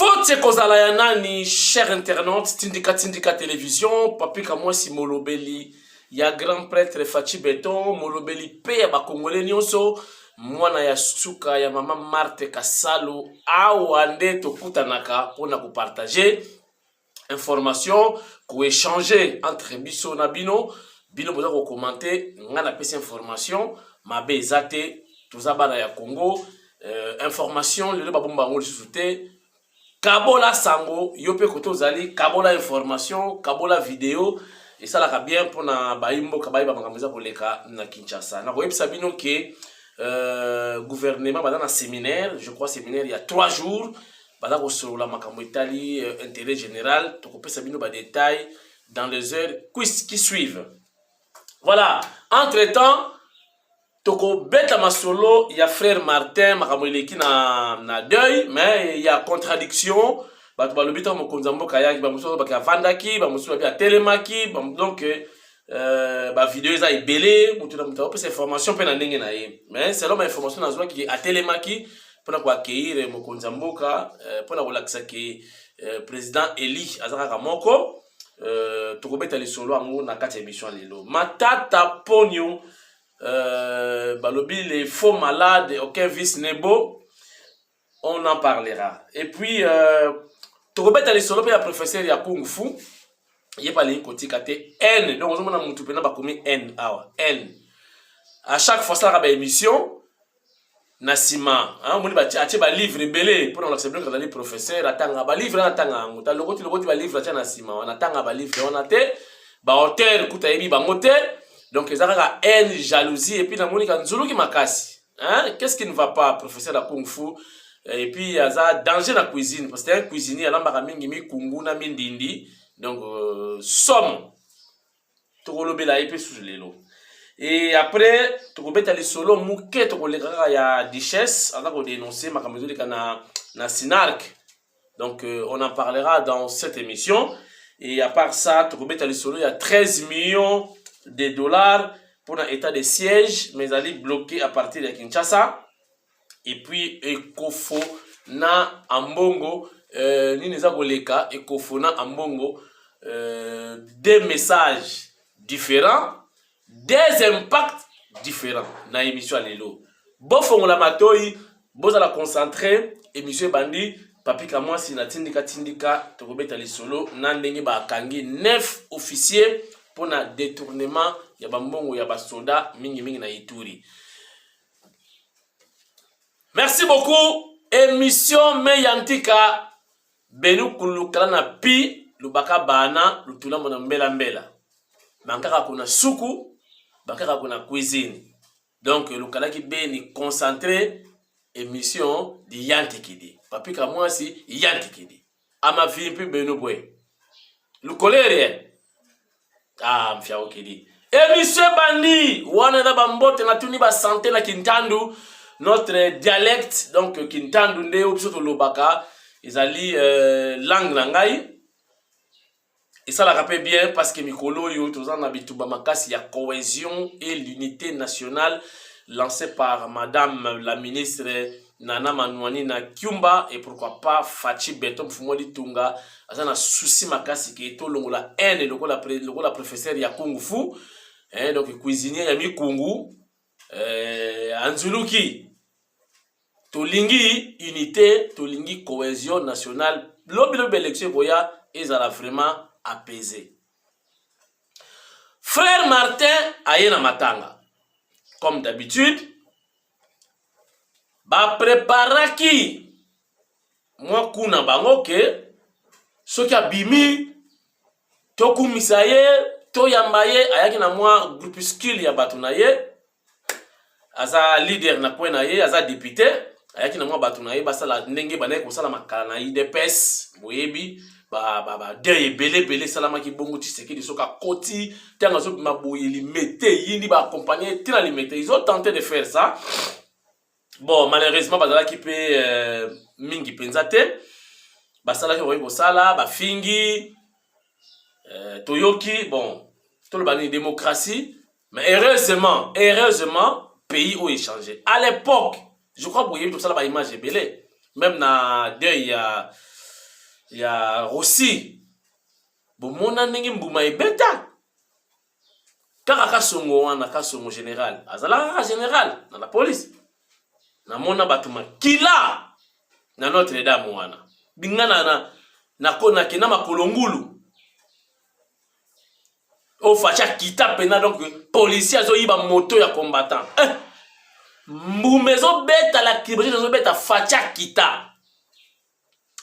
Vote kozala ya nani, cher internaute, tindika télévision, papi kamwa si molobeli, ya grand prêtre Fachi Beton, molobeli pe ya ba Congolais nyonso, mwana ya suka ya mama Marthe Kasalo, awande tokutanaka pona ko partager information, ko échanger entre biso na bino, bino boza ko commenter, ngana pesa information, mabe ezate, tozabana ya Congo, information, lelo babomba ngoli susute, Kabola sango, yope koto zali, kabola information, kabola vidéo, et ça la bien pour na baimbo kabayi ba makameza koleka na Kinshasa. Na koyeb sabino ke gouvernement bada na séminaire, je crois séminaire il y a 3 jours, bada ko solo la makambo Italie intérêt général, to kopesa bino ba détails dans les heures qui suivent. Voilà, entre-temps Toko beta masolo, il y a frère Martin, makamweleki na deuil, mais il y a contradiction. Bah tu vas le bita mo konzambo kaya ki ba muso ba ka vandaki, ba muso ba telemaki, donc ba vidéo za ibele, mutu na mutu pe information pe na ndenge na ye. Mais selon ma information na zwa ki a telemaki pona ko accueillir mo konzambo ka pona ko lakisa ki président Eli azaka moko toko beta le solo ango na kati émission lelo. Matata ponyo balobi les faux malades, aucun vice n'est beau, on en parlera. Et puis, Tokobeta les solo, le professeur ya Kung Fu, il y a pas les côtés N, donc on a mon tout pas commis N, N. À chaque fois, ça a une émission, Nassima, hein, on va acheter un livre belé pour l'accepter quand les professeurs attendent un livre, attendent un le côté va livre acheter Nassima, on attend un livre, on attend, ba hôtel, écoute aïbi, ba motel. Donc, ils ont la haine, jalousie, et puis, la monique, Nzulu qui m'a cassé. Hein? Qu'est-ce qui ne va pas, professeur de Kung Fu? Et puis, il y a danger dans la cuisine, parce que un cuisinier, il y a un mingi, kungu, na mindindi. Donc, somme. Tokolobe la épée sous les lots. Et après, Tokobeta les solo, mouké, Tokolega, il y a Duchesse, on a dénoncé, ma caméra, il y a na Sinark. Donc, on en parlera dans cette émission. Et à part ça, Tokobeta les solo, il y a 13 millions de dollars pour un état de siège, mais elle est bloquée à partir de Kinshasa. Et puis, Ekofo na Ambongo, Nineza Goleka, Ekofo na Ambongo, des messages différents, des impacts différents dans l'émission Lelo. Bofon la matoi, boza la concentrer, émission Bandi, papi kamwa si na tindika, tokobeta les solo, nandenge ba kangi 9 officiers pour na détournement ya bambongo ya basoda mingi na Ituri. Merci beaucoup. Émission meyantika benu kulukala na pi lubaka bana lutula mona mbela. Bankaka kuna suku, bankaka kuna cuisine. Donc lukala ki beni concentré émission di yantikidi. Papi kamwa si yantikidi. Ama vimpi benu bwe. Lukolere. Ah, mfia okidi. Émission Bandi, wana da bambote na tuni ba santé na Kintandu, notre dialecte, donc Kintandu nde obisoto lobaka, ezali langue na ngai. Et ça la rappelle bien parce que mikolo yo tozan na bituba makasi ya cohésion et l'unité nationale lancée par madame la ministre Nana Manouani na Kyumba et pourquoi pas Fachi Beton Fumoli Tunga azana souci makasi ke to longola haine lokola professeur ya Kung Fu hein donc cuisinier ya mikungu anzuluki tolingi unité tolingi cohésion nationale lobi élection boya ezala vraiment apaisé. Frère Martin ayena matanga comme d'habitude. Ba preparaki mwa kuna bango ke soki abimi tokumisa ye toyamba ye ayaki na mwa groupuscule ya bato na ye aza leader na kwe na ye aza député ayaki na mwa bato na ye basala ndenge banaye kosala makala na IDPS boyebi ba de belé salamaki bongo Tshisekedi soka koti tanga zo maboyeli mete yindi ba accompagner tina li mete ils ont tenté de faire ça. Bon, malheureusement, bazala qui peut mingi penzate. Basala qui roye bosala, ba fingi, toyoki, bon, tout le bani démocratie. Mais heureusement, pays ont échangé. À l'époque, je crois que vous voyez tout ça, la image est belle. Même na deuil, ya Rossi bomona ndenge mbuma ebeta kaka kasongo wana kasongo général azalaka général na la police namona bato makila na Notre Dame wana bingana na kena makolongulu o facha kita pena donc policier azo yiba moto ya combattant mbumezo beta la kiboje zo beta facha kita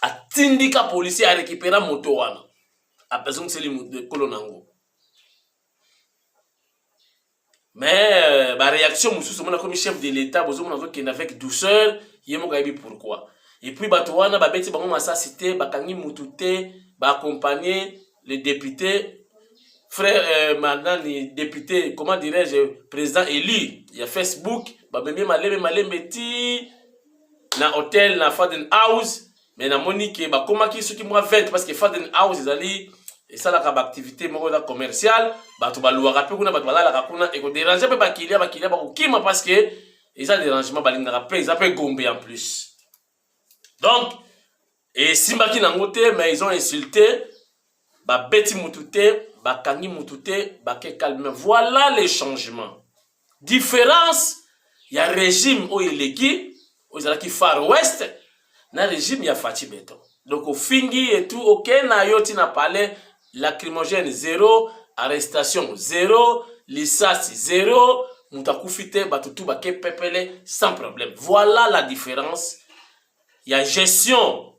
atindika policier a récupérer moto wana a besoin c'est le kolonango mais ba réaction mususu mona comme chef de l'état bozo mona zo kena avec douceur yemo ka yebi pourquoi et puis bato wana ba beti bango masa cité bakangi mutute ba accompagner les députés frère maintenant les députés comment dirais-je président élu il y a Facebook ba bembe malembe ti na hôtel na Faden House mais na monique ba komaki ceux qui moi 20 parce que Faden House ezali et ça la activité moko da commercial bato ba luwa rapé kuna bato balala kuna et ko déranger pe ba kilia ba kokima parce que ils ont dérangement balinga rapé ils appellent gombe en plus donc et simbaki nangote mais ils ont insulté ba beti mutute ba kangi mutute ba ke calme voilà les changements différence il y a régime au ileki au zalaki Far West na régime ya Fachi Beton donc au fingi et tout OK na yoti na parler lacrymogène 0 arrestation 0 lisasi 0 mutakufite batutu ba ke pepele sans problème voilà la différence il y a gestion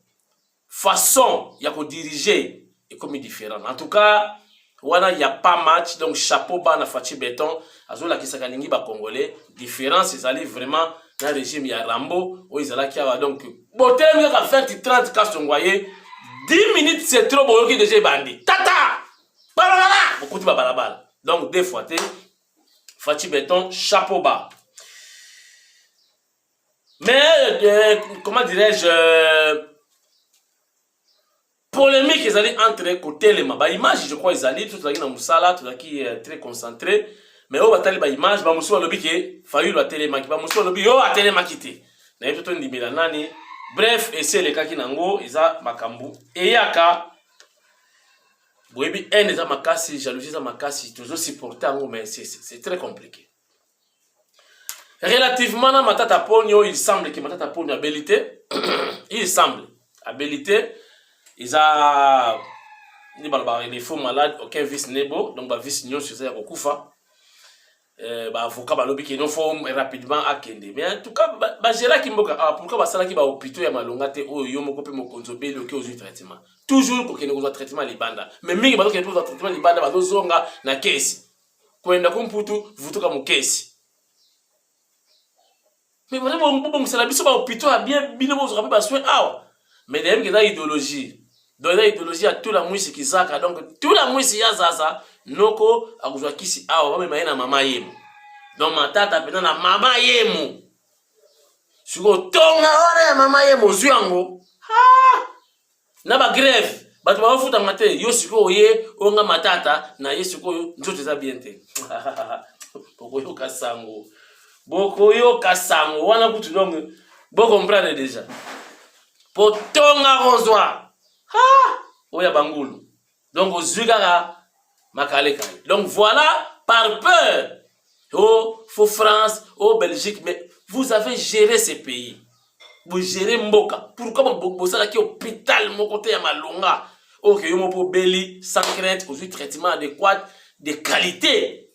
façon ya ko diriger et comme différent en tout cas wana il y a pas match donc chapeau bas na Fachi Beton azola kisaka lingi ba congolais différence ils allaient vraiment dans régime ya Rambo o izala kia donc botem ka 20 30 cas ngwaye 10 minutes c'est trop boyo ki déjà bandi tata balabala beaucoup de balabala donc deux fois Fachi Beton chapeau bas mais comment dirais-je polémique ils allaient entre côté les ba image je crois ils allaient tout là musala tout là qui est très concentré mais au batali ba image ba musu lobi ke fayu la télémaki ba musu lobi yo a télémaki te na yeto ndi nani bref et c'est les cas qui nango isa makambu et yaka boyebi en eza makasi jalousie za makasi toujours supporter ngo mais c'est très compliqué relativement na matata ponyo il semble que matata ponyo habilité il semble habilité isa ni balba des faux malades aucun vice nebo donc ba vice nyo sur ça kokufa ba avocat ba lobi ki no forme rapidement akende mais en tout cas ba gérer ki mboka pourquoi ba sala ki ba hôpital ya malonga te o yo moko pe mokonzo beli oké aux traitement toujours ko kene ko traitement libanda mais mingi ba ko kene ko traitement libanda ba zonga na kesi kwenda kumputu vutuka mu kesi mais vraiment bon c'est biso ba hôpital bien bino bo zo ba soin awa mais dem que da idéologie dans l'idéologie à tout la mousse qui zaka donc tout la mousse ya zaza noko akuzwa kisi awa ba na mama yemu donc matata pena na mama yemu siko tonga ora mama yemu zwango ha na ba grève bato ba futa mate yo siko oye onga matata na yesiko nzote za bien te boko yo kasango wana kutu donc bo comprendre déjà potonga rozwa ha oya bangulu donc ozugara makale kale donc voilà par peur oh faut France oh Belgique mais vous avez géré ces pays vous gérez mboka pourquoi vous ça qui hôpital mon côté ya malonga OK yo mo po beli sans crainte aux traitement adéquat de qualité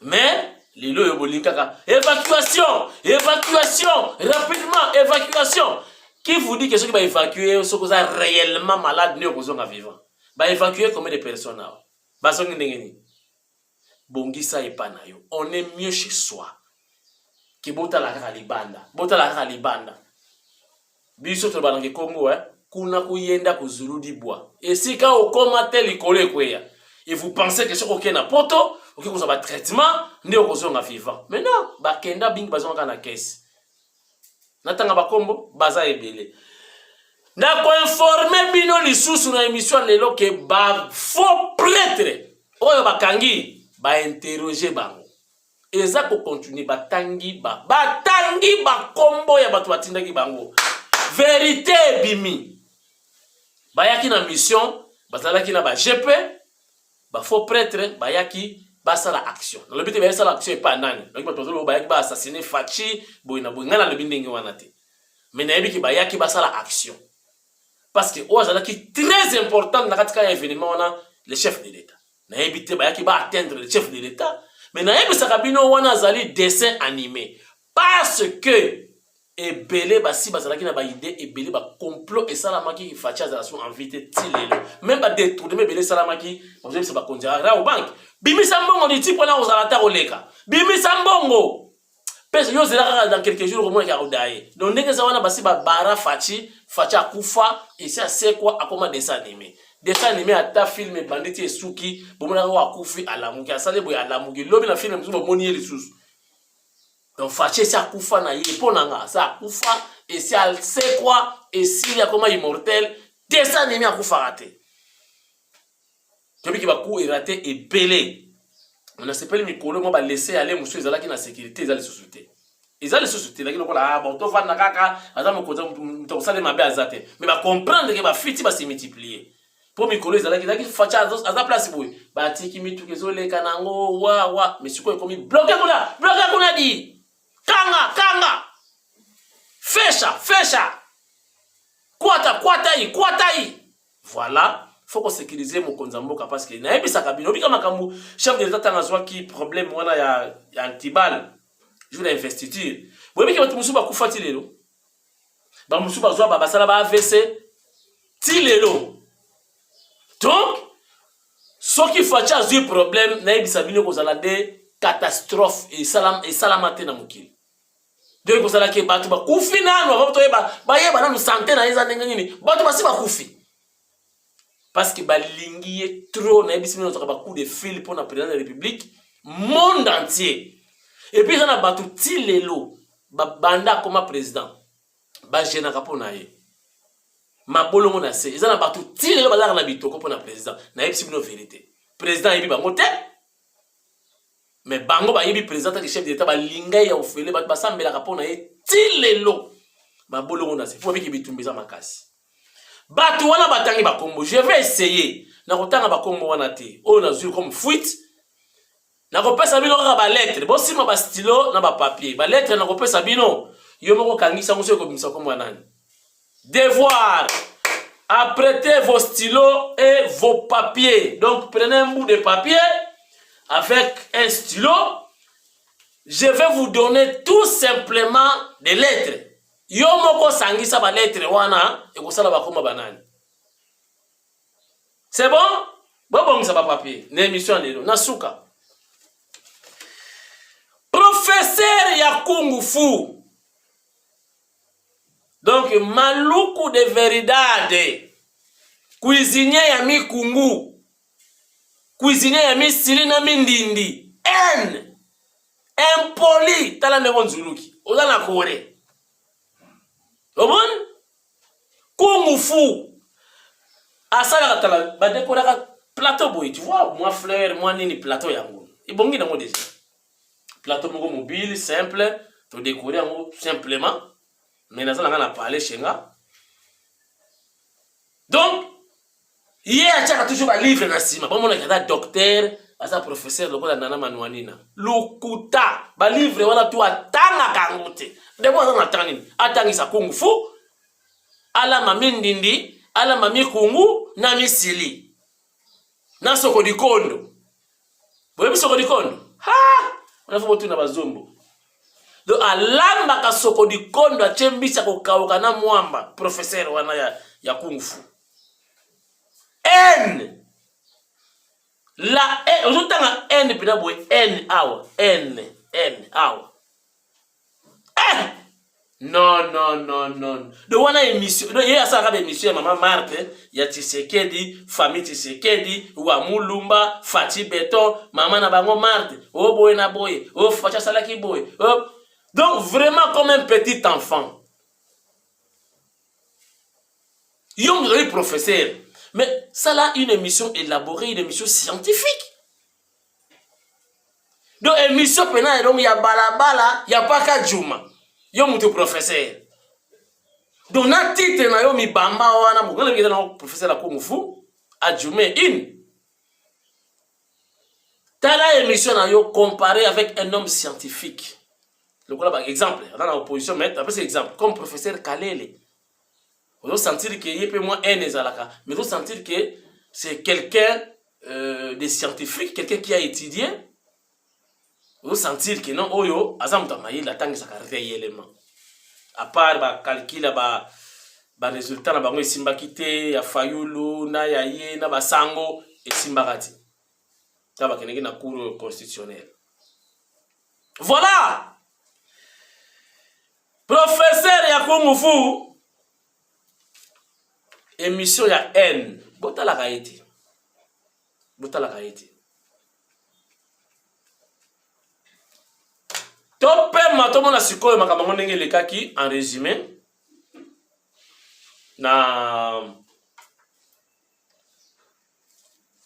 mais les loyo bolinkaka évacuation rapidement évacuation. Qui vous dit que ceux qui vont évacuer sont réellement malades ne sont pas vivants? Bah évacuer combien de personnes là? Bah sont n'engeni. Bongisa et panayo. On est mieux chez soi. Qui bota la libanda. Biso to banange Congo kuna kuyenda kuzulu di bois. Et si quand on commence tel collé quoi, et vous pensez que ce qu'on a poto, OK vous avez traitement, ne sont pas vivants. Mais non, bah kenda bing bazon kana caisse. Natanga bakombo baza ebele na ko informer bino lisusu na émission lelo ke ba faux prêtre oyo bakangi ba interroger bango eza ko continuer batangi bakombo ya bato batindaki bango vérité bimi bayaki na mission bazalaki na ba GP ba faux prêtre bayaki basala action na lobité basala action et pas nani donc batozolo bayaki ba assassiner Fachi boyina boyina na lobi ndenge wana te mais na yebi ki bayaki basala action parce que ozalaki très important na katika ya événement wana le chef de l'état na yebi te bayaki ba atteindre le chef de l'état mais na yebi sakabino wana azali dessin animé parce que ebele basi bazalaki na ba idée ebele ba complot et salamaki Fachi azalation invité tilelo même ba détourner ebele salamaki vous savez c'est ba konzera au banque bimisa mbongo ni tipo na ozalata oleka bimisa mbongo pesa yo zela dans quelques jours au moins ya odaye donc ndenge za wana basi ba bara Fachi akufa et ça c'est quoi akoma dessin animé ata film banditi esuki bomona ko akufi alamuki asale boy alamuki lobi na film mzubo moni lisusu. Donc Fachi c'est akufa na ye ponanga ça akufa et c'est quoi et s'il y a comme immortel dessin animé akufa raté. Tobi ki ba ku raté et belé. On a sepeli mikolo mo ba laisser aller monsieur ezalaki na sécurité ezali société. Ezali société la ki lokola ah bon to vanda kaka aza mo koza to sale mabe azate mais ba comprendre que ba fiti ba se multiplier. Pour mikolo ezalaki Fachi aza place boy ba tiki mitu kezoleka nango wa mais siko ekomi bloqué kuna di. Kanga fesha kwata yi voilà faut qu'on sécuriser mon konzamboka parce que na ebisa kabino bika makambu chef de l'état tangazwa ki problème wana ya antibal jour d'investiture boyebi ki batu musuba kufa tilelo ba musuba zwa ba basala ba AVC tilelo donc soki Fachi azwi problème na ebisa bino kozala de catastrophe et salamate na mukili. Donc vous allez que batu ba kufi nanu abato yeba nanu santé na eza ndenge nini batu basi ba kufi parce que balingi trop na ebisi mino ba coup de fil pour na président de la République monde entier et puis ça na batu tilelo ba banda comme président ba jena kapo na ye mabolo mona se eza na batu tilelo ba na bitoko pour na président na ebisi mino vérité président yebi ba moté mais bango ba yebi président de chef d'état ba linga ya ofele ba sambela kapona ye tilelo ba bolongo na se faut biki bitumbiza makasi batu wana batangi ba kombo je vais essayer na kotanga ba kombo wana te o na zui comme fuite na kopesa bino ka ba lettre bo sima ba stylo na ba papier ba lettre na kopesa bino yo moko kangisa muso ko bimisa kombo nani devoir apprêtez vos stylos et vos papiers donc prenez un bout de papier avec un stylo, je vais vous donner tout simplement des lettres. Yo moko sangisa ba lettre wana e ko sala ba koma banani. C'est bon? Bon ça ba papier. Na émission lelo na suka. Professeur ya Kung Fu. Donc maluku de verdade. Cuisinier ya mikungu. Cuisinier ya misili na mindindi impoli tala ne bonzuluki oza na kore obon Kung Fu asala tala ba décorer plateau boy tu vois moi fleur moi nini plateau yango ibongi nango déjà plateau moko mobile simple to décorer yango simplement mais nazala ngana parler chenga donc il y a toujours un livre na sima bon mona kada docteur asa professeur lokola nana manwanina lukuta ba livre wala tu atanga kangote de bo na tangini atangisa Kung Fu ala mamindindi ala mami kungu na misili na soko dikondo boyebi soko dikondo ha on faut botu na bazombo do alamba ka soko dikondo achembisa ko kauka na mwamba professeur wana ya Kung Fu N. La N. Vous avez N puis d'abord N hour. N hour. Non. De wana émission. De y'a ça rabe émission maman Marthe. Y'a Tshisekedi, famille Tshisekedi, wa Mulumba, Fachi Beton, maman na bango Marthe. Oh boy na boy. Oh Facha Salaki boy. Oh. Donc vraiment comme un petit enfant. Yom le professeur. Mais ça là, une émission élaborée, une émission scientifique. Donc, émission pénale, donc il y a balabala, il n'y a pas qu'à Djouma. Il y a mon professeur. Donc na titre na yo mi bamba wana mokolo bi na professeur Akongufu adjumé une tala émission na yo comparé avec un homme scientifique. Le par exemple, dans l'opposition mais après c'est exemple comme professeur Kalele. On doit sentir que yé peut moins un ezalaka, mais on doit sentir que c'est quelqu'un de scientifique, quelqu'un qui a étudié. On doit sentir que non oyo azam tamayi la tangi sa réellement. À part ba calcul ba résultat na bango simba kité ya fayulu na ya ye na ba sango et simbakati ta ba keneki na cour constitutionnelle. Voilà professeur Akongufu émission ya N botala kaiti Topé matomo na sikoyo makambo ndenge lekaki en résumé na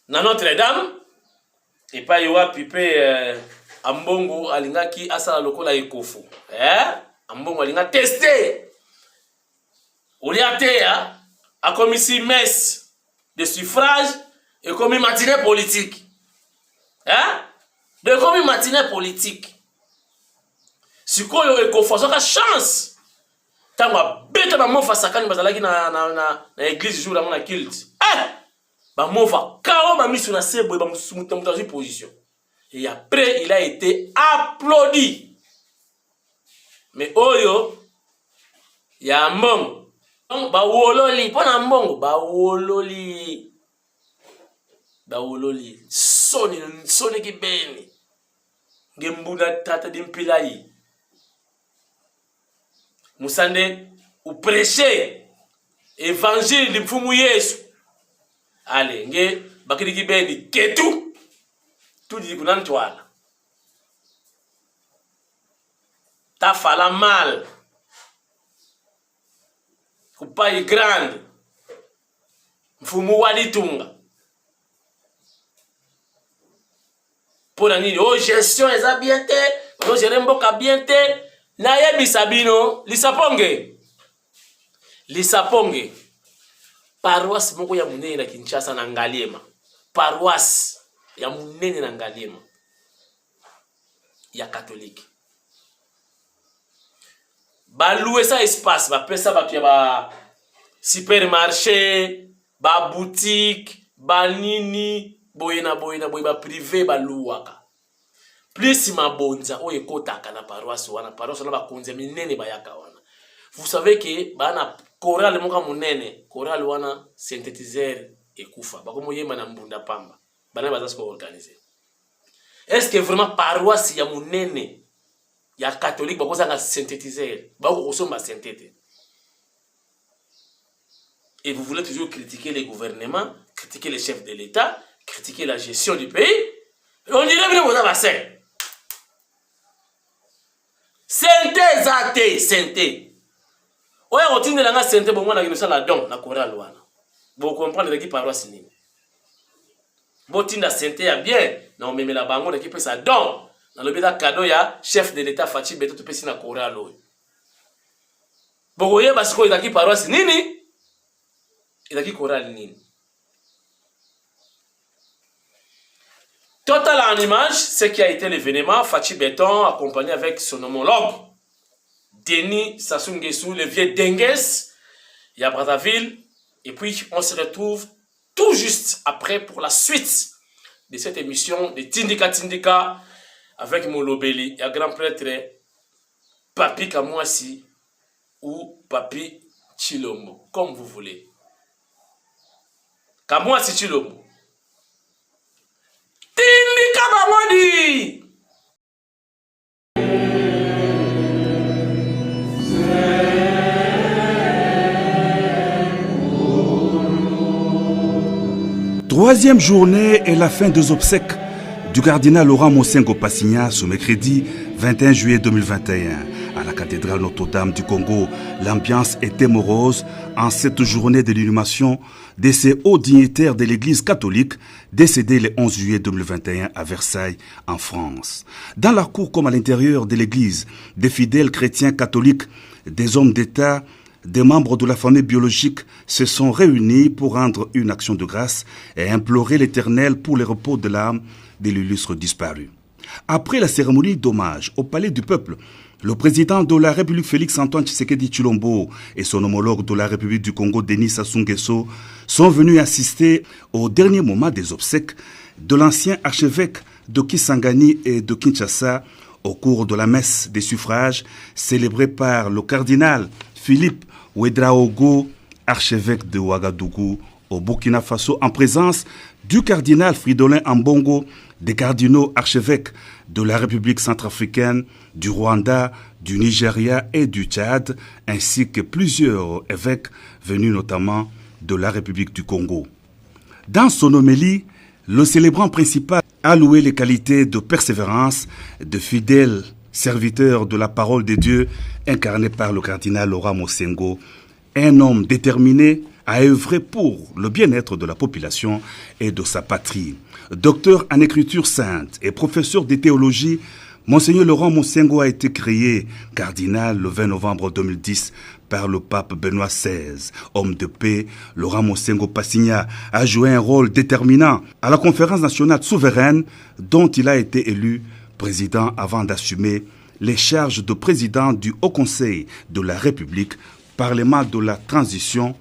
Notre-Dame et pas yoa pipe ambongo alingaki asala lokola ekofu ambongo alinga tester oliatea a commis messe de suffrage et commis matinée politique de commis matinée politique sikoyo ekofasoka chance tangwa beta ba mofa sakani bazalaki na église jour la mona culte ba mofa kao ba misu na sebo ba musumuta mutazi position et après il a été applaudi mais oyo ya mbongo ba wololi pona mbongo ba wololi soni kibeni ngembuna tata dimpilai Musande ou prêcher évangile de mfumu Yesu. Allez, nge bakiri kibeni ketu tout dit kunan twala. Ta fala mal. Kupai grande. Mfumu walitunga. Pona nini oh gestion eza bien te, oh gérer mboka bien te. Na yebi sabino lisaponge paroisse moko ya munene na Kinshasa na Ngaliema paroisse ya munene na Ngaliema ya catholique ba louer ça espace ba pesa ba kia ba supermarché ba boutique ba nini boyena ba privé ba louaka plus mabonza o ekotaka na paroisse wana paroisse na ba konze minene bayaka wana. Vous savez que bana chorale moka munene chorale wana synthétiseur ekufa bakomo yema na mbunda pamba bana baza ko organiser. Est-ce que vraiment paroisse ya munene ya catholique bakoza nga synthétiseur bako kosomba synthète? Et vous voulez toujours critiquer les gouvernements, critiquer les chefs de l'État, critiquer la gestion du pays. On dirait bien que vous avez Sente. Oya otinde langa sente bo mwana kinosa la don na chorale wana. Bo comprendre ki paroisse nini. Bo tinda sente ya bien na omemela bango na ki pesa don na lobeda cadeau ya chef de l'état Fachi Beto to pesi na chorale oyo. Bo koye basiko idaki paroisse nini? Idaki chorale nini? Total en image, ce qui a été l'événement, Fachi Beton accompagné avec son homologue Denis Sassou Nguesso, le vieux Dengues, il y a Brazzaville, et puis on se retrouve tout juste après pour la suite de cette émission de Tindika avec Molobeli, il y a grand prêtre Papi Kamwasi ou Papi Chilombo, comme vous voulez. Kamwasi Chilombo. Tindika Bamodi. Troisième journée et la fin des obsèques du cardinal Laurent Mosengo Passigna ce mercredi 21 juillet 2021 à la cathédrale Notre-Dame du Congo. L'ambiance était morose en cette journée de l'inhumation de ces hauts dignitaires de l'Église catholique décédés le 11 juillet 2021 à Versailles, en France. Dans la cour comme à l'intérieur de l'Église, des fidèles chrétiens catholiques, des hommes d'État, des membres de la famille biologique se sont réunis pour rendre une action de grâce et implorer l'Éternel pour le repos de l'âme de l'illustre disparu. Après la cérémonie d'hommage au Palais du Peuple, le président de la République Félix-Antoine Tshisekedi Tshilombo et son homologue de la République du Congo Denis Sassou Nguesso sont venus assister au dernier moment des obsèques de l'ancien archevêque de Kisangani et de Kinshasa au cours de la messe des suffrages célébrée par le cardinal Philippe Ouedraogo, archevêque de Ouagadougou au Burkina Faso, en présence du cardinal Fridolin Ambongo, des cardinaux archevêques de la République centrafricaine, du Rwanda, du Nigeria et du Tchad, ainsi que plusieurs évêques venus notamment de la République du Congo. Dans son homélie, le célébrant principal a loué les qualités de persévérance, de fidèle serviteur de la parole de Dieu, incarné par le cardinal Laurent Mosengo, un homme déterminé à œuvrer pour le bien-être de la population et de sa patrie. Docteur en écriture sainte et professeur de théologie, Monseigneur Laurent Mosengo a été créé cardinal le 20 novembre 2010 par le pape Benoît XVI. Homme de paix, Laurent Mosengo Passigna a joué un rôle déterminant à la conférence nationale souveraine dont il a été élu président avant d'assumer les charges de président du Haut Conseil de la République, Parlement de la transition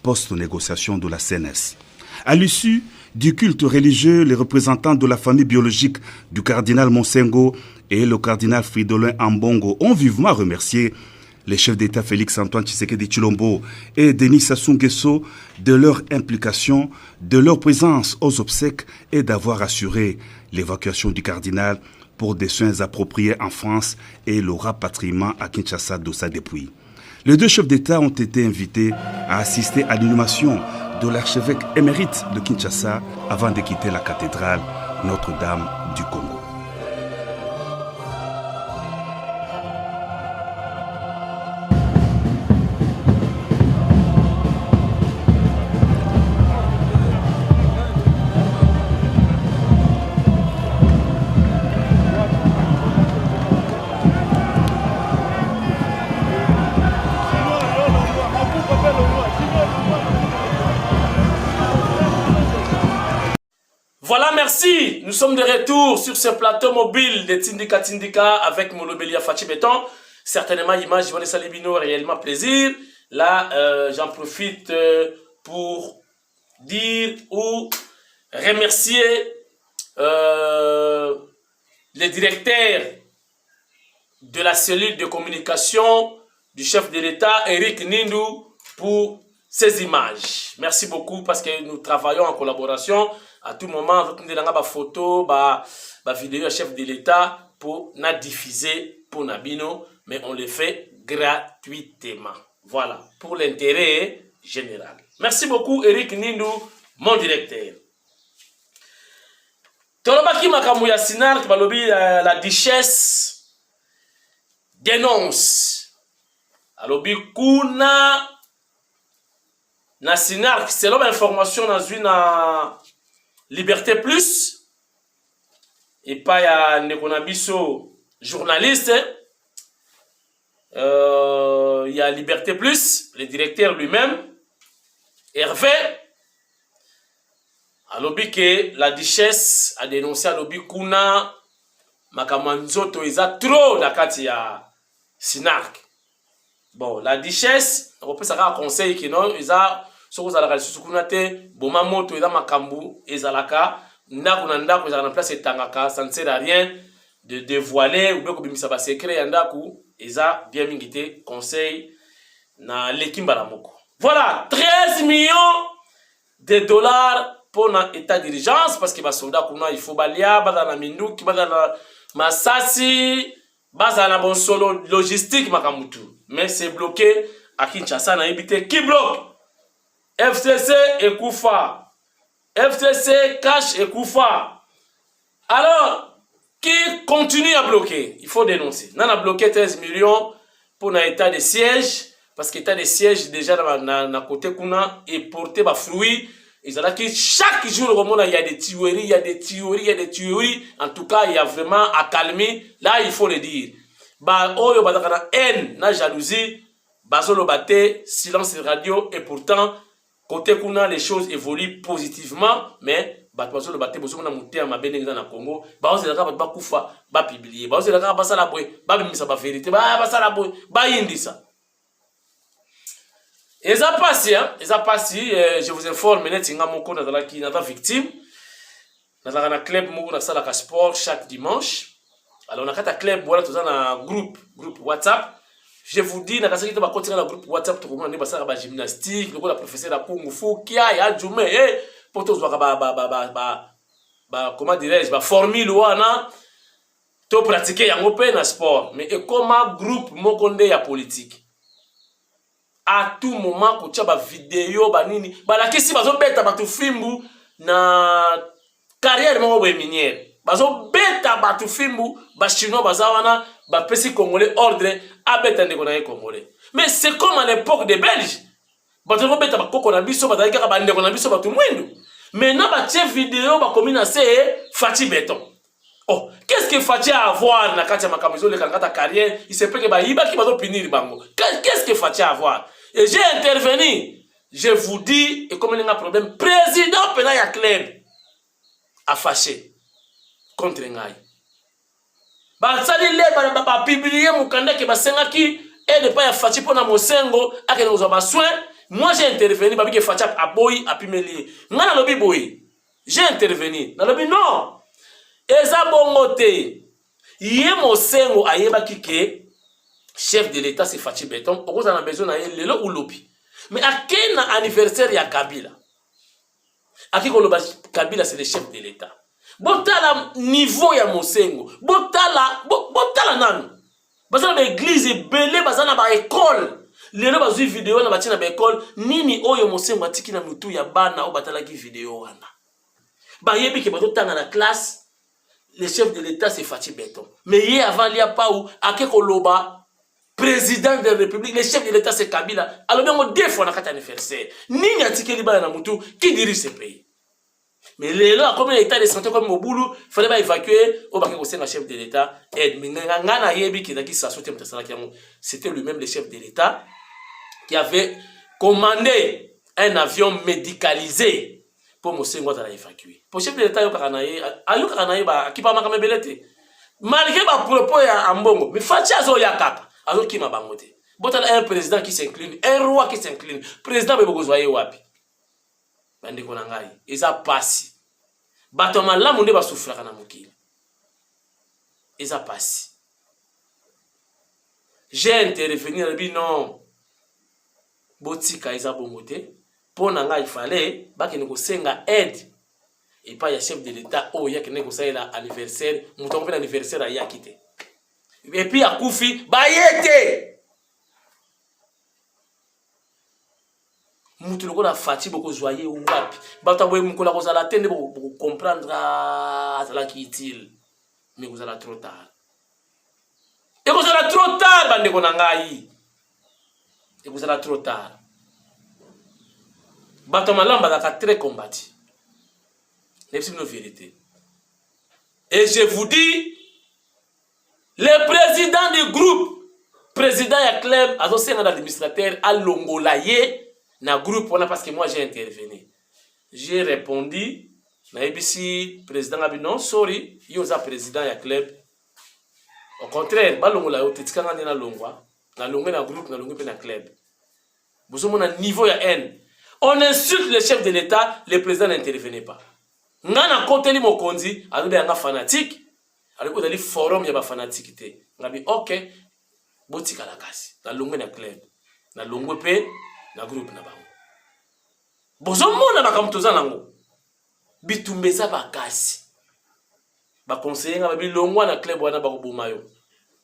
post-négociation de la CNS. À l'issue du culte religieux, les représentants de la famille biologique du cardinal Mosengo et le cardinal Fridolin Ambongo ont vivement remercié les chefs d'État Félix-Antoine Tshisekedi Tshilombo et Denis Sassou Nguesso de leur implication, de leur présence aux obsèques et d'avoir assuré l'évacuation du cardinal pour des soins appropriés en France et le rapatriement à Kinshasa de sa dépouille. Les deux chefs d'État ont été invités à assister à l'inhumation de l'archevêque émérite de Kinshasa avant de quitter la cathédrale Notre-Dame du Congo. Voilà, merci. Nous sommes de retour sur ce plateau mobile de Tindika Tindika avec Molobeli Fachi Béton. Certainement, image Yvonne Salibino, réellement plaisir. Là, j'en profite pour dire ou remercier le directeur de la cellule de communication du chef de l'État, Eric Nindou, pour ces images. Merci beaucoup parce que nous travaillons en collaboration. À tout moment, vous avez des photos, des vidéos chef de l'État pour nous diffuser pour Nabino, mais on le fait gratuitement. Voilà, pour l'intérêt général. Merci beaucoup, Eric Nindou, mon directeur. Tolobaki Makamouya Sinar, la duchesse dénonce. Alobi Kuna na Sinar, selon l'information dans une Liberté Plus, et pas il y a Nekonabiso journaliste, il y a Liberté Plus, le directeur lui-même, Hervé, à l'objet que la duchesse a dénoncé à l'objet Kuna Makamanzoto isa trop la katia Sinark. Bon, la duchesse, on peut savoir un conseil qui non, isa so vous allez sur Kunate, boma moto isa makambu ezalaka, ndako na ndako ezalaka na place etangaka, ça ne sert à rien de dévoiler ou bien ko bimisa ba secret ya ndako, eza bien mingité conseil na lekimba la moko. Voilà, 13 millions de dollars pour l'état d'urgence parce que les soldats, il faut balia, bazana minduki, bazana masasi, bazana bon solo logistique makamutu. Mais c'est bloqué à Kinshasa na habité qui bloque. FCC et Koufa. FCC cash et Koufa. Alors, qui continue à bloquer? Il faut dénoncer. On a bloqué 13 millions pour l'état de siège parce que l'état de siège déjà na côté kuna est porté par fruits. Et c'est là que chaque jour au monde il y a des théories, il y a des théories, il y a des théories. En tout cas, il y a vraiment à calmer. Là, il faut le dire. Bah, oh, yo, bah, haine, na jalousie, Bazolo Bate, silence radio, et pourtant, côté Kuna, les choses évoluent positivement, mais Bazolo Bate, Bazolo Bate, ma bénédiction na Congo, Bazolo Bate, Bakoufa, ba publier, Bazolo Bate, Basalaboué, ba misa ba vérité, ba Basalaboué, ba Indisa. Et ça passe, hein, et ça passe, je vous informe, Netinga Moko, n'a victime, dans un club, Moko, dans un sport chaque dimanche. Alors, on a un club, voilà, tout ça, dans un groupe WhatsApp. Je vous dis, dans le groupe WhatsApp, tout le monde a la gymnastique, le professeur de Kung Fu, qui a Djoumé, pour tous, comment dirais-je, formule, to pratiquer un open sport. Mais comme un groupe, Mokonde, ya politique. À tout moment, quand tu as des vidéos, banini, la question, bazo beta batu fimbu na carrière mo minière. Bazo beta batu fimbu ba chinois bazawana ba pesi congolais ordre a beta ndeko na congolais. Mais c'est comme à l'époque des Belges. Bazo beta ba koko na biso ba dalika ba ndeko na biso batu mwindu. Maintenant ba tie vidéo ba komina c'est Fati Béton. Oh, qu'est-ce que Fati a à voir na kati ya makamizo le kangata carrière, il se peut que ba yiba ki bazo punir bango. Qu'est-ce que Fati a à voir? Et j'ai intervenu, je vous dis, et comme il y a un problème, président Penaya Club a fâché contre Ngaï. Basali le ba publier mukanda ke basenga ki et ne pas ya fâché pour na mosengo ake nous avoir soin. Moi j'ai intervenu ba bi ke fâché a boy a pimeli. Ngana lobi boy. J'ai intervenu. Na lobi non. Eza bongote. Yé mosengo ayeba ki ke chef de l'État, c'est Fati Béton. On a besoin de l'élo ou l'opi. Mais à quel anniversaire il y a Kabila? À qui Kabila, c'est le chef de l'État. Botala niveau ya Mosengo. Botala nanu. Bazana ba église belé, bazana ba école. L'élo bazu vidéo na batina ba école. Nini oyo Mosengo atiki na mutu ya bana ou batala ki vidéo wana. Ba yebi ke bato tanga na classe. Le chef de l'État, c'est Fati Béton. Mais hier avant, il n'y a pas où. À qui koloba président de la République, le chef de l'État c'est Kabila. Alors bien on défend la carte anniversaire. Ni a tiké liba na mutu qui dirige ce pays. Mais les lois comme l'État de santé comme au boulot, fallait pas évacuer au bac au chef de l'État. Et ngana yebi qui qui s'assoute mtasala qui c'était lui-même le chef de l'État qui avait commandé un avion médicalisé pour Mosengo à évacuer. Pour chef de l'État yo kakanaye, ayo kakanaye ba ki pa makame belete. Malgré ba propos ya ambongo, mais fatia zo ya kaka. Alors qui m'a bangoté. Botala un président qui s'incline, un roi qui s'incline. Président bebo zoye wapi. Bande konangai, eza pasi. Bato mala munde ba souffra na mukili. Eza pasi. J'ai intervenu rebi non. Botika eza bongoté. Pona nga il fallait ba ke senga aide. Et pas ya chef de l'État oh ya ke neko saela anniversaire, mutombe anniversaire ya kité. Et puis à Koufi, bayete. Moutou loko la fati boko joyeux ou wapi. Bata boye moukola koza la tende boko comprendre la qui est-il. Mais vous allez trop tard. Et vous allez trop tard bande konangai. Et vous allez trop tard. Bata malamba la très combattu. C'est une vérité. Et je vous dis le président du groupe, président du club, associé à l'administrateur, à l'ongolaye, na groupe, parce que moi j'ai intervenu. J'ai répondu, na ABC, président a dit non, sorry, il y a un président du club. Au contraire, ba l'ongolaye, tu t'es na longwa, na longwe na groupe, na longwe na club. Vous avez un niveau ya haine. On insulte le chef de l'État, le président n'intervenait pas. Ngana côté li mokonzi, alude yanga fanatique. Alors vous allez forum ya ba fanatique te. Ngabi OK. Botika la kasi. Na longwe na club. Na longwe pe na groupe na bango. Bozo mona bakamtoza nango. Bitumbeza ba kasi. Ba conseiller nga ba longwa na club wana ba koboma yo.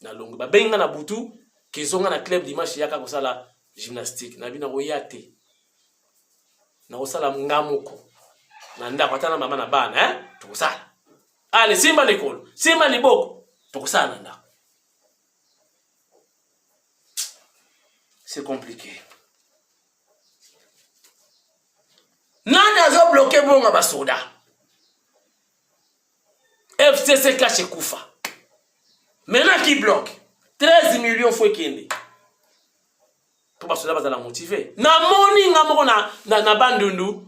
Na longwe ba benga na butu kezonga na club dimanche yaka kosala gymnastique. Na bina oyate. Na kosala ngamuko. Na nda kwatana mama na bana tukusala. Allez, simba l'école, simba liboko, tukusala nda. C'est compliqué. Nani azo bloqué bonga basoda? FCC cache Koufa. Maintenant qui bloque? 13 millions fois kende. pour basoda bazala motivé na moni nga moko na bandundu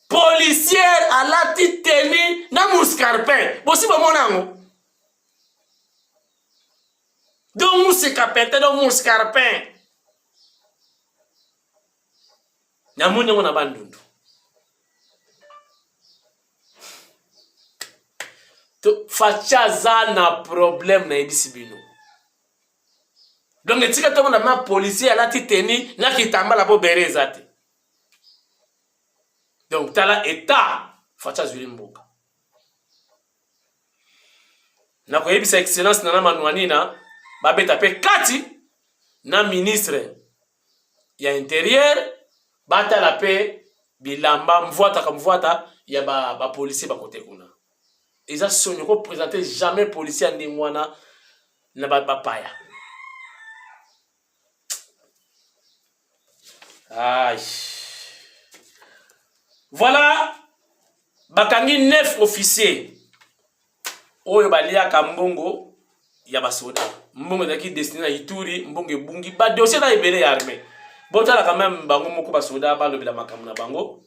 policière alati teni na mouscarpin bosi bamonango donc mouscarpin te donc mouscarpin na moni ngo na bandundu to fachaza na problème na ebisi bino. Donc, les tickets de ma policier à la titani, n'a qui tamba la berezate. Donc, t'as là état, facha zulimboka. Na kwa sa excellence na manouani na, babe tapé kati, na ministre, ya intérieur, bata la paix, bilamba, mvuata, ya ba policier ba kote kuna. Ils a sonné ko présenter jamais policier en mwana na ba paya. Aïe. Voilà, bakangi 9 officiers. Oyo balia kambongo ya basoda. Mbongo daki destiné à Ituri, mbongo bungi ba dossier na ebele ya armée. Botala quand même bango moko basoda ba lobela makamuna bango.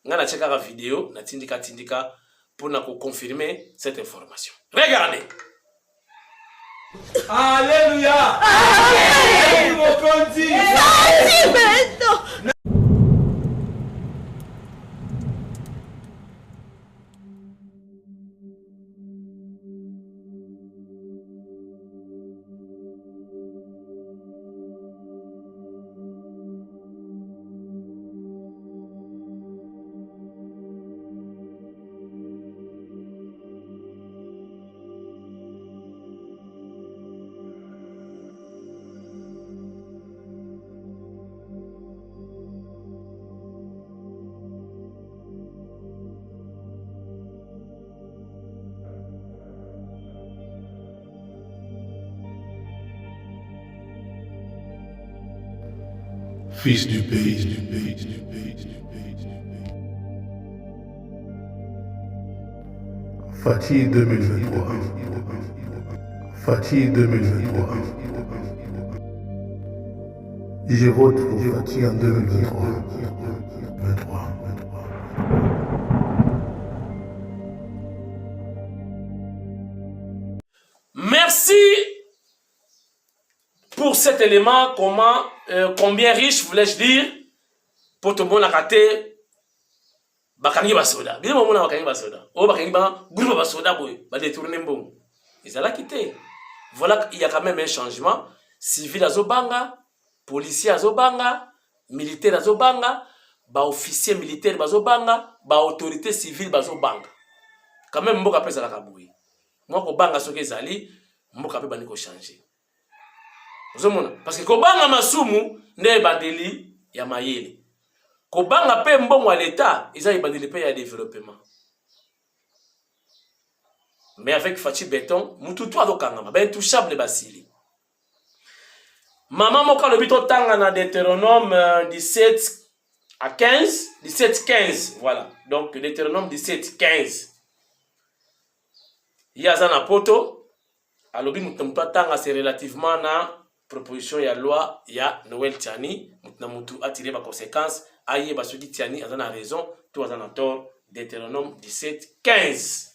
Ngana cheka ka vidéo na tindika pour na confirmer cette information. Regardez. Alléluia. Fils du pays, Fatih 2023. Fatih 2023. Je vote pour Fatih en 2023. 23. Merci pour cet élément. Combien riche voulais-je dire pour tout le monde à rater bakangi basoda. Bien mon bakangi basoda. Oh bakangi ba groupe basoda boy, ba détourner mbon. Ils allaient quitter. Voilà, il y a quand même un changement. Civil à Zobanga, policier à Zobanga, militaire à Zobanga, ba officier militaire à Zobanga, ba autorité civile à Zobanga. Quand même mboka après ça la kaboué. Moi ko banga soke zali, mboka pe bani ko changer. Parce que kobanga masumu ne bandeli ya mayele. Kobanga pe mbongo à l'état, ils ont bandeli pe ya développement. Mais avec Fatih Béton, mututu adokangama, ben touchable basili. Maman moka le bito tanga na Deutéronome 17 à 15, 17-15, voilà. Donc Deutéronome 17-15. Yazana poto, alobi mutu tanga c'est relativement na proposition ya loi ya Noël Tiani, mutu attiré par conséquence, aye basudi Tiani azana raison, tout azana tort, Deutéronome 17-15.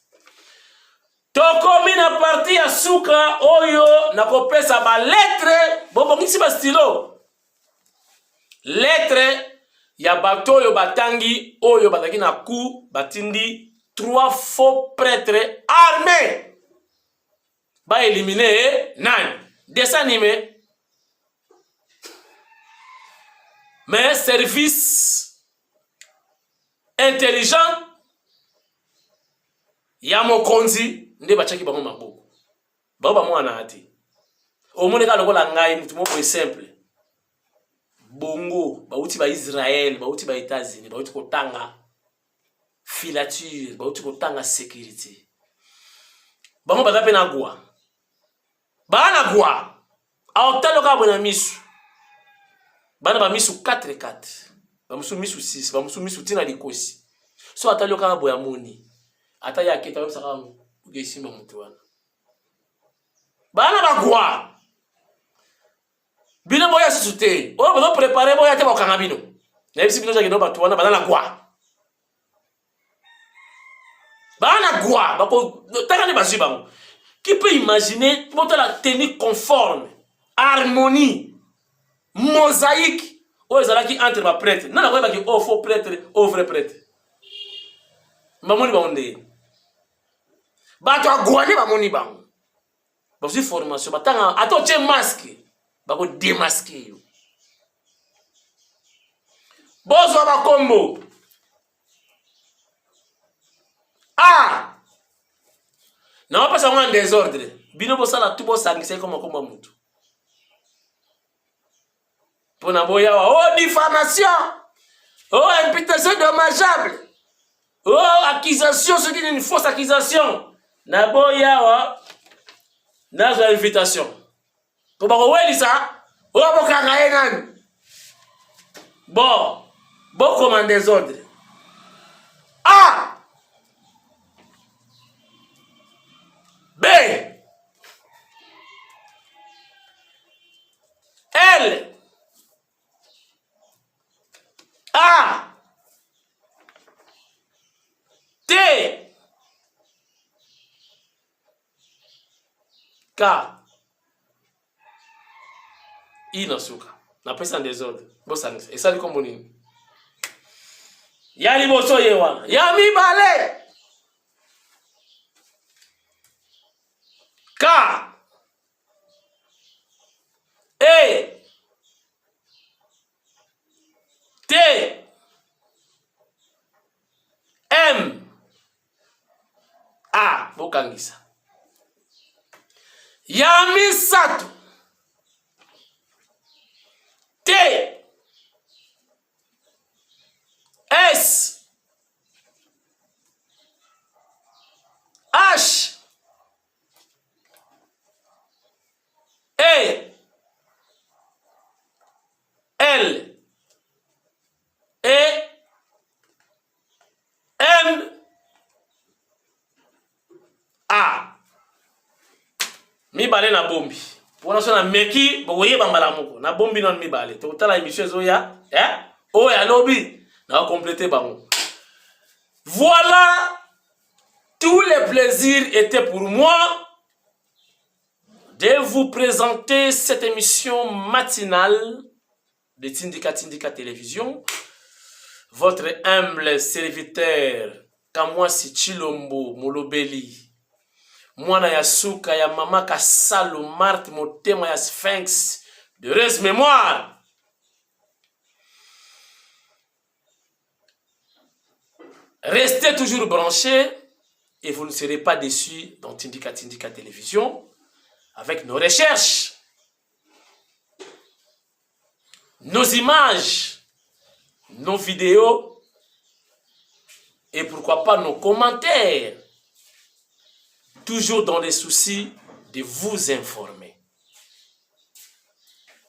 Tokomi na parti ya suka oyo na kopesa ba lettre, bobongisi ba stylo. Lettre ya bato oyo batangi oyo bataki na coup batindi 3 faux prêtres armés. Ba éliminer nani? Dessin animé. Mais service intelligent ya mokonzi nde bachaki bango maboko. Baba mwana ati. Omone ka lokola ngai mutu moko simple. Bongo, bauti ba Israël, bauti ba États-Unis, bauti kotanga filature, bauti kotanga sécurité. Bango batape na gwa. Bana gwa. Aotalo ka bona misu. Bana ba misu 4-4. Ba misu 6, ba misu tina likosi. So atalo ka boya moni. Ata ya kita wesa ka ugesimba mutu wana. Bana bagwa. Bino boya sute. O bono préparer boya te bakanga bino. Na bisi bino jakino batu wana bana gwa. Bana gwa bako takani basu bango. Qui peut imaginer pour la tenue conforme, harmonie, mosaïque. Ou ils allaient qui entre ma prêtre. Non, la qui oh faux prêtre, oh vrai prêtre. Mamoni baonde. Ba toi gouané mamoni bang. Ba si formation ba tanga ato che masque. Ba ko démasquer yo. Bozo ba combo. Ah. Non pas ça en désordre. Bino bossa la tout bossa ngise comme mutu. Pour na boya oh diffamation. Oh imputation dommageable. Oh accusation, ce qui est une fausse accusation. Na boya wa na za invitation. Pour ba weli ça. Oh bokanga enan. Bon comme en désordre. A. B. L. A. T. K. I na suka. Na pesa en désordre. Bossa et ça comme bonini. Ya liboso yewa. Ya mi balé. K. E. T. M. A. Bokangisa. Yami Sato. T. S. H. E. L. E. M. A. Mi balé na bombi. Pour na sona meki bo woye bambala moko. Na bombi non mi balé. To tala émission zoya, oh ya lobby. Na compléter bango. Voilà, tous les plaisirs étaient pour moi de vous présenter cette émission matinale de Tindika Télévision. Votre humble serviteur, Kamwasi Chilombo Molobeli, Mwana Yasuka, ya Mama Kasalo, Marthe Motema, ya Sphinx, de heureuse mémoire. Restez toujours branchés et vous ne serez pas déçus dans Tindika Télévision avec nos recherches, nos images, nos vidéos et pourquoi pas nos commentaires, toujours dans les soucis de vous informer.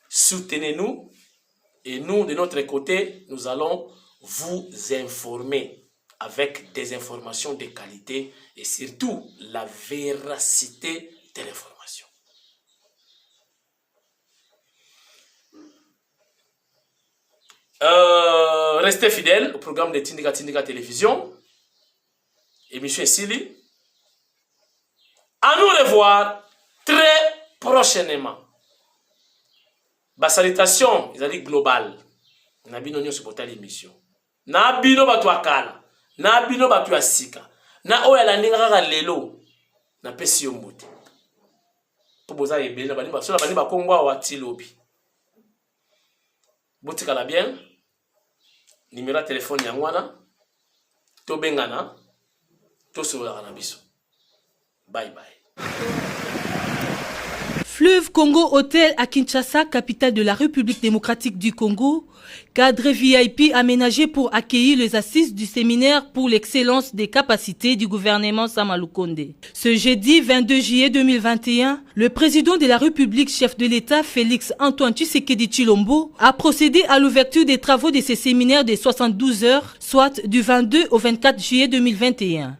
Soutenez-nous et nous, de notre côté, nous allons vous informer avec des informations de qualité et surtout la véracité de l'information. Restez fidèles au programme de Tindika Télévision. Émission Sili. À nous revoir très prochainement. Ba salutation, ils allaient global. Nabino nyo supporter l'émission. Nabino batu akala. Nabino batu asika. Na oya la ninga lelo. Na pesi yo mbote. Po boza yebe na bani ba so na bani ba kongwa wa tilobi. Botika la bien. Numéro de téléphone yangwana. To bengana. To sola na biso. Bye bye. Fleuve Congo Hôtel à Kinshasa, capitale de la République démocratique du Congo, cadre VIP aménagé pour accueillir les assises du séminaire pour l'excellence des capacités du gouvernement Sama Lukonde. Ce jeudi 22 juillet 2021, le président de la République, chef de l'État, Félix Antoine Tshisekedi Tshilombo, a procédé à l'ouverture des travaux de ce séminaire de 72 heures, soit du 22 au 24 juillet 2021.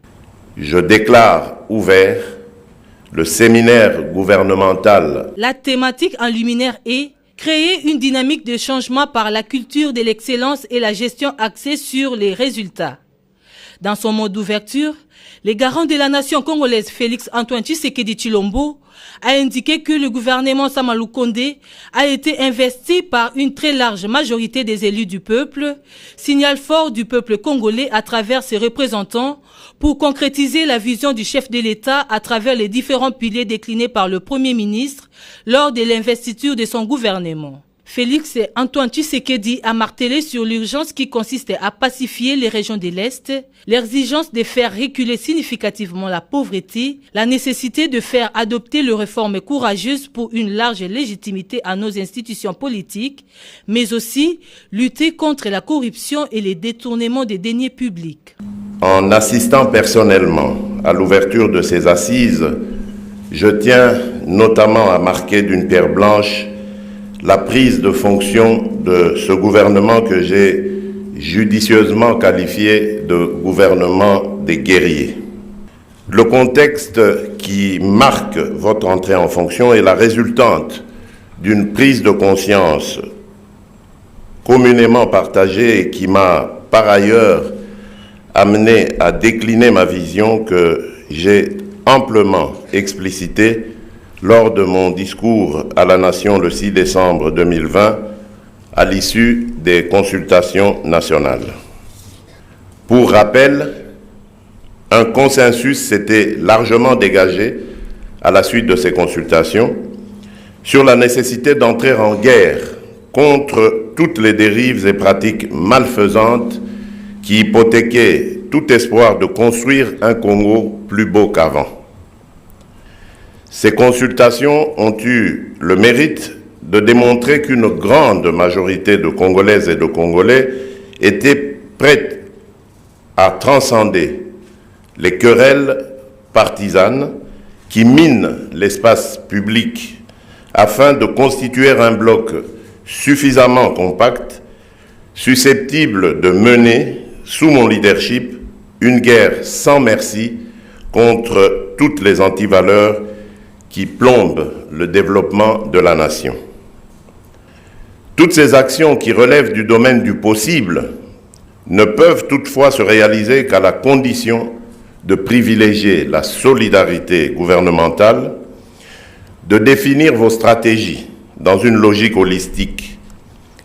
Je déclare ouvert le séminaire gouvernemental. La thématique en luminaire est Créer une dynamique de changement par la culture de l'excellence et la gestion axée sur les résultats. Dans son mot d'ouverture, le garant de la nation congolaise Félix Antoine Tshisekedi Tshilombo a indiqué que le gouvernement Sama Lukonde a été investi par une très large majorité des élus du peuple, signal fort du peuple congolais à travers ses représentants pour concrétiser la vision du chef de l'État à travers les différents piliers déclinés par le Premier ministre lors de l'investiture de son gouvernement. Félix Antoine Tshisekedi a martelé sur l'urgence qui consiste à pacifier les régions de l'Est, l'exigence de faire reculer significativement la pauvreté, la nécessité de faire adopter les réformes courageuses pour une large légitimité à nos institutions politiques, mais aussi lutter contre la corruption et les détournements des deniers publics. En assistant personnellement à l'ouverture de ces assises, je tiens notamment à marquer d'une pierre blanche la prise de fonction de ce gouvernement que j'ai judicieusement qualifié de gouvernement des guerriers. Le contexte qui marque votre entrée en fonction est la résultante d'une prise de conscience communément partagée et qui m'a par ailleurs amené à décliner ma vision que j'ai amplement explicitée lors de mon discours à la Nation le 6 décembre 2020, à l'issue des consultations nationales. Pour rappel, un consensus s'était largement dégagé à la suite de ces consultations sur la nécessité d'entrer en guerre contre toutes les dérives et pratiques malfaisantes qui hypothéquaient tout espoir de construire un Congo plus beau qu'avant. Ces consultations ont eu le mérite de démontrer qu'une grande majorité de Congolaises et de Congolais étaient prêts à transcender les querelles partisanes qui minent l'espace public afin de constituer un bloc suffisamment compact, susceptible de mener, sous mon leadership, une guerre sans merci contre toutes les antivaleurs qui plombent le développement de la nation. Toutes ces actions qui relèvent du domaine du possible ne peuvent toutefois se réaliser qu'à la condition de privilégier la solidarité gouvernementale, de définir vos stratégies dans une logique holistique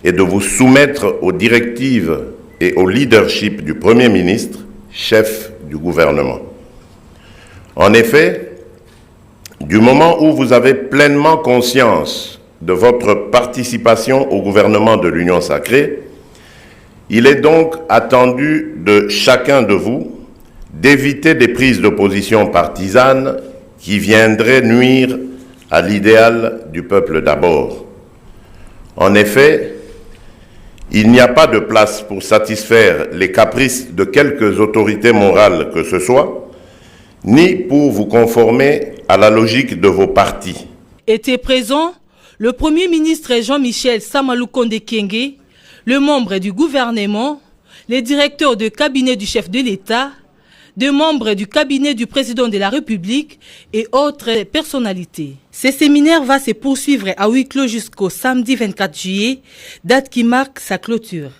et de vous soumettre aux directives et au leadership du Premier ministre, chef du gouvernement. En effet, du moment où vous avez pleinement conscience de votre participation au gouvernement de l'Union sacrée, il est donc attendu de chacun de vous d'éviter des prises de position partisanes qui viendraient nuire à l'idéal du peuple d'abord. En effet, il n'y a pas de place pour satisfaire les caprices de quelques autorités morales que ce soit, ni pour vous conformer à la logique de vos partis. Était présent le Premier ministre Jean-Michel Sama Lukonde Kyenge, le membre du gouvernement, les directeurs de cabinet du chef de l'État, des membres du cabinet du président de la République et autres personnalités. Ce séminaire va se poursuivre à huis clos jusqu'au samedi 24 juillet, date qui marque sa clôture.